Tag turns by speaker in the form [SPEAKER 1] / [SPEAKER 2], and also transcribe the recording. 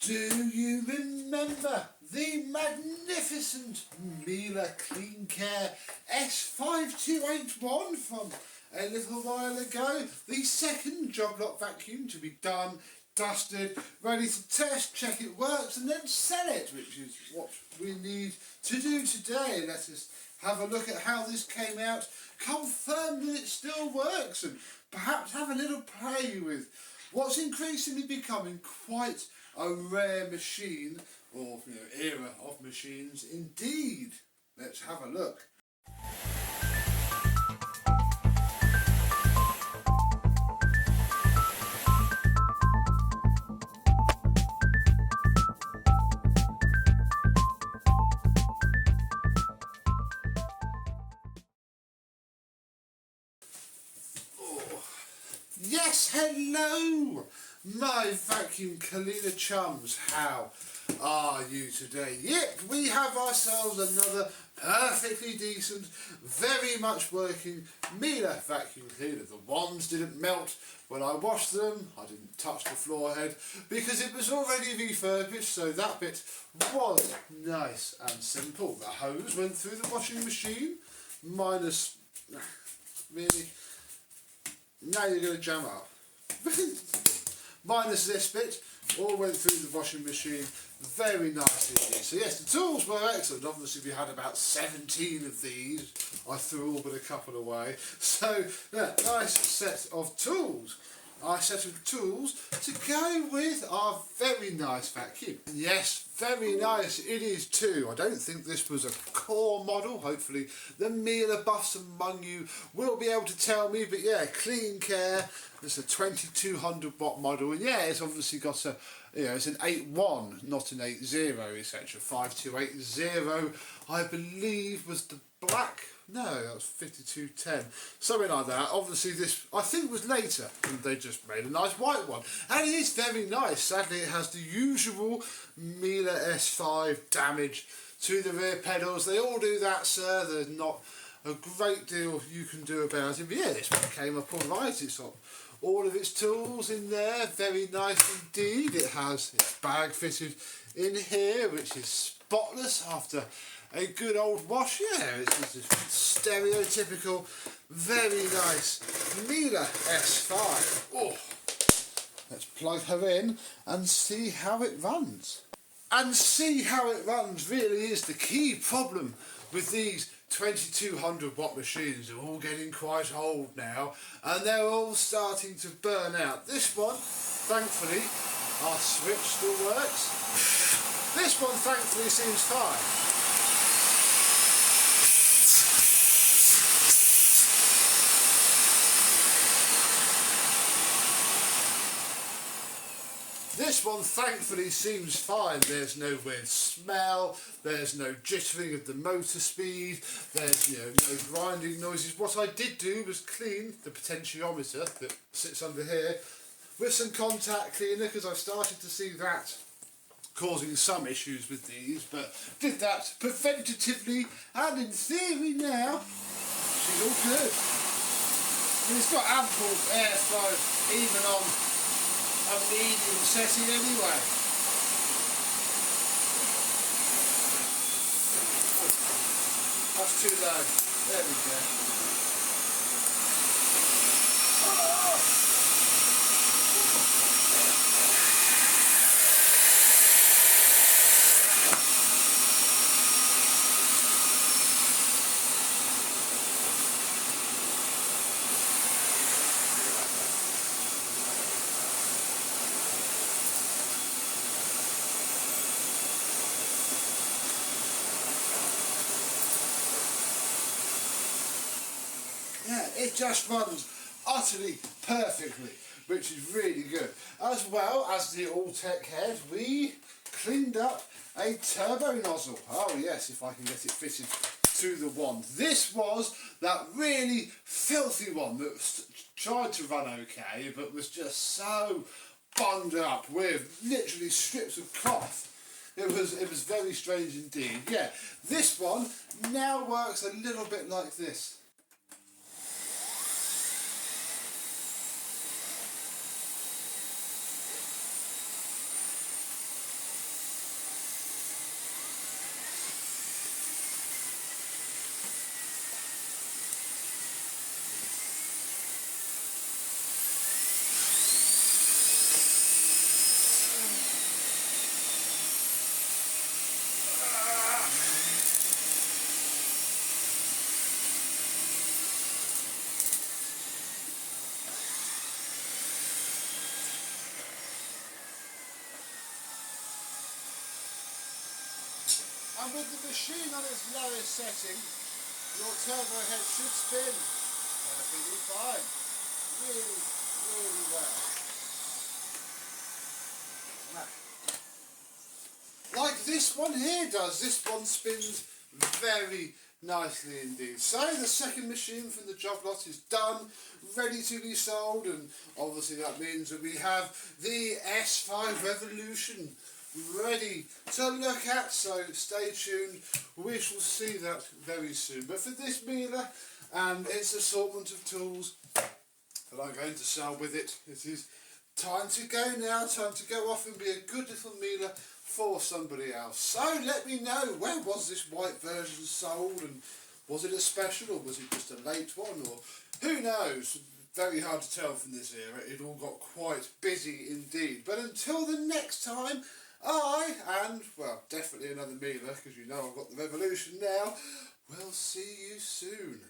[SPEAKER 1] Do you remember the magnificent Miele Cleancare S5281 from a little while ago? The second job lot vacuum to be done, dusted, ready to test, check it works and then sell it, which is what we need to do today. Let us have a look at how this came out, confirm that it still works and perhaps have a little play with what's increasingly becoming quite a rare machine, or era of machines indeed. Let's have a look. Yes, hello, my vacuum cleaner chums. How are you today? Yep, we have ourselves another perfectly decent, very much working Miele vacuum cleaner. The wands didn't melt when I washed them. I didn't touch the floor head because it was already refurbished, so that bit was nice and simple. The hose went through the washing machine, minus, really. Now you're going to jam up. Minus this bit, all went through the washing machine very nicely. So yes, the tools were excellent. Obviously we had about 17 of these. I threw all but a couple away. So yeah, nice set of tools. A set of tools to go with our very nice vacuum. Yes, very nice it is too. I don't think this was a core model. Hopefully the Miele buffs among you will be able to tell me, but yeah, Cleancare. It's a 2200 watt model, and yeah, it's obviously got a, it's an 8.1, not an 8.0, etc. 5280, I believe, was the black. No, that was 5210, something like that. Obviously this, I think, was later, and they just made a nice white one, and it is very nice. Sadly it has the usual Miele S5 damage to the rear pedals. They all do that, sir. There's not a great deal you can do about it, but yeah, this one came up alright. It's got all of its tools in there, very nice indeed. It has its bag fitted in here, which is spotless after a good old wash. Yeah, it's just stereotypical, very nice Miele S5. Oh, let's plug her in and see how it runs. And see how it runs really is the key problem with these 2200 watt machines. They're all getting quite old now and they're all starting to burn out. This one, thankfully, our switch still works. This one thankfully seems fine. This one thankfully seems fine. There's no weird smell, there's no jittering of the motor speed, there's no grinding noises. What I did do was clean the potentiometer that sits under here with some contact cleaner, because I've started to see that causing some issues with these, but did that preventatively, and in theory now she's all good. And it's got ample airflow even on a medium setting anyway. That's too low. There we go. Oh! Yeah, it just runs utterly perfectly, which is really good. As well as the All-Tech head, we cleaned up a turbo nozzle. Oh yes, if I can get it fitted to the wand. This was that really filthy one that tried to run okay, but was just so bunged up with literally strips of cloth. It was very strange indeed. Yeah, this one now works a little bit like this. And with the machine on its lowest setting, your turbo head should spin perfectly fine. Really, really well. Like this one here does. This one spins very nicely indeed. So the second machine from the job lot is done, ready to be sold, and obviously that means that we have the S5 Revolution ready to look at, so stay tuned, we shall see that very soon. But for this Miele and its assortment of tools that I'm going to sell with it, it is time to go now, time to go off and be a good little Miele for somebody else. So let me know, where was this white version sold, and was it a special or was it just a late one, or who knows? Very hard to tell from this era, it all got quite busy indeed. But until the next time, I, and well definitely another Miele, because you know I've got the Revolution now, will see you soon.